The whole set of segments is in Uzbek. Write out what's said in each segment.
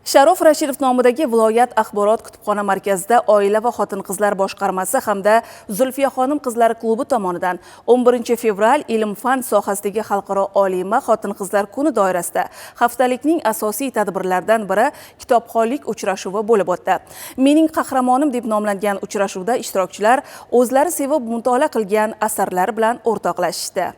Sharof Rashidov nomidagi viloyat axborot kutubxona markazida Oila va xotin-qizlar boshqarmasi hamda Zulfiya xonim qizlari klubi tomonidan 11 fevral ilm-fan sohasidagi xalqaro olima xotin-qizlar kuni doirasida haftalikning asosiy tadbirlaridan biri kitobxonlik uchrashuvi bo'lib o'tdi. Mening qahramonim deb nomlangan uchrashuvda ishtirokchilar o'zlari sevib mutolaa qilgan asarlari bilan o'rtoqlashishdi.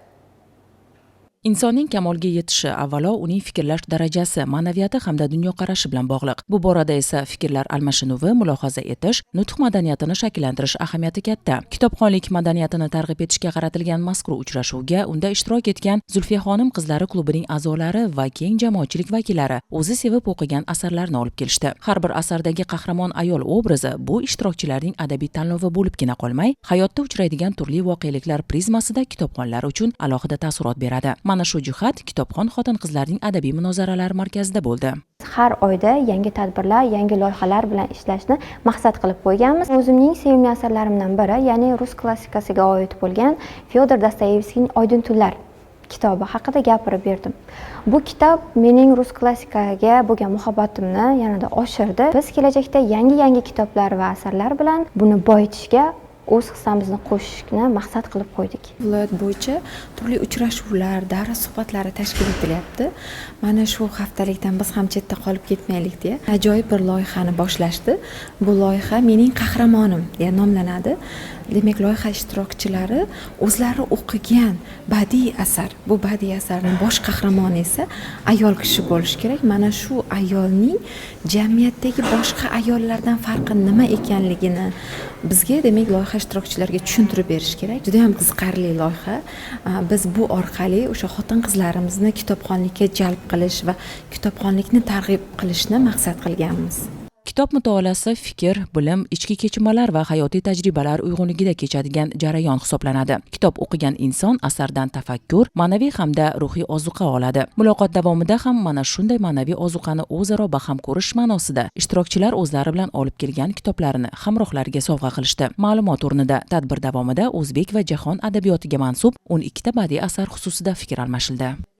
Insonning kamolga yetishi avvalo uning fikrlash darajasi, ma'naviyati hamda dunyoqarashi bilan bog'liq. Bu borada esa fikrlar almashinuvi, mulohaza etish, nutq madaniyatini shakllantirish ahamiyati katta. Kitobxonlik madaniyatini targ'ib etishga qaratilgan mazkur uchrashuvga unda ishtirok etgan Zulfiya xonim qizlari klubining a'zolari va keng jamoatchilik vakillari o'zi sevib o'qigan asarlarni olib kelishdi. Har bir asardagi qahramon ayol obrazi bu ishtirokchilarning adabiy tanlovi bo'libgina qolmay, hayotda uchraydigan turli voqeliklar prizmasida kitobxonlar uchun alohida taassurot beradi. Mana shu jihat kitobxon xotin-qizlarning adabiy munozaralari markazida bo'ldi. Har oyda yangi tadbirlar, yangi loyihalar bilan ishlashni maqsad qilib qo'yganmiz. O'zimning sevimli asarlarimdan biri, ya'ni rus klassikasiga oid bo'lgan Fyodor Dostoyevskiyning Oydin tunlar kitobi haqida gapirib berdim. Bu kitob mening rus klassikaga bo'lgan muhabbatimni yanada oshirdi. Biz kelajakda yangi kitoblar va asarlar bilan buni boyitishga o'z hissamizni qo'shishni maqsad qilib qo'ydik. Viloyat bo'yicha turli uchrashuvlar, dars suhbatlari tashkil etilyapti. Mana shu haftalikdan biz ham chetda qolib ketmaylik deya ajoyib bir loyihani boshlashdi. Bu loyiha Mening qahramonim deya nomlanadi. Demak, loyiha ishtirokchilari o'zlari o'qigan badiiy asar, bu badiiy asarning bosh qahramoni esa ayol kishi bo'lishi kerak. Mana shu ayolning jamiyatdagi boshqa ayollardan farqi nima ekanligini bizga, demak, loyiha ishtirokchilariga tushuntirib berish kerak. Juda ham qiziqarli loyiha. Biz bu orqali o'sha xotin-qizlarimizni kitobxonlikka jalb qilish va kitobxonlikni targ'ib qilishni maqsad qilganmiz. Kitob mutolaasi fikr, bilim, ichki kechinmalar va hayotiy tajribalar uyg'unligida kechadigan jarayon hisoblanadi. Kitob o'qigan inson asardan tafakkur, ma'naviy hamda ruhiy ozuqa oladi. Muloqot davomida ham mana shunday ma'naviy ozuqani o'zaro baham ko'rish ma'nosida ishtirokchilar o'zlari bilan olib kelgan kitoblarini hamrohlariga sovg'a qilishdi. Ma'lumot o'rnida tadbir davomida o'zbek va jahon adabiyotiga mansub 12 ta badiiy asar xususida fikr almashildi.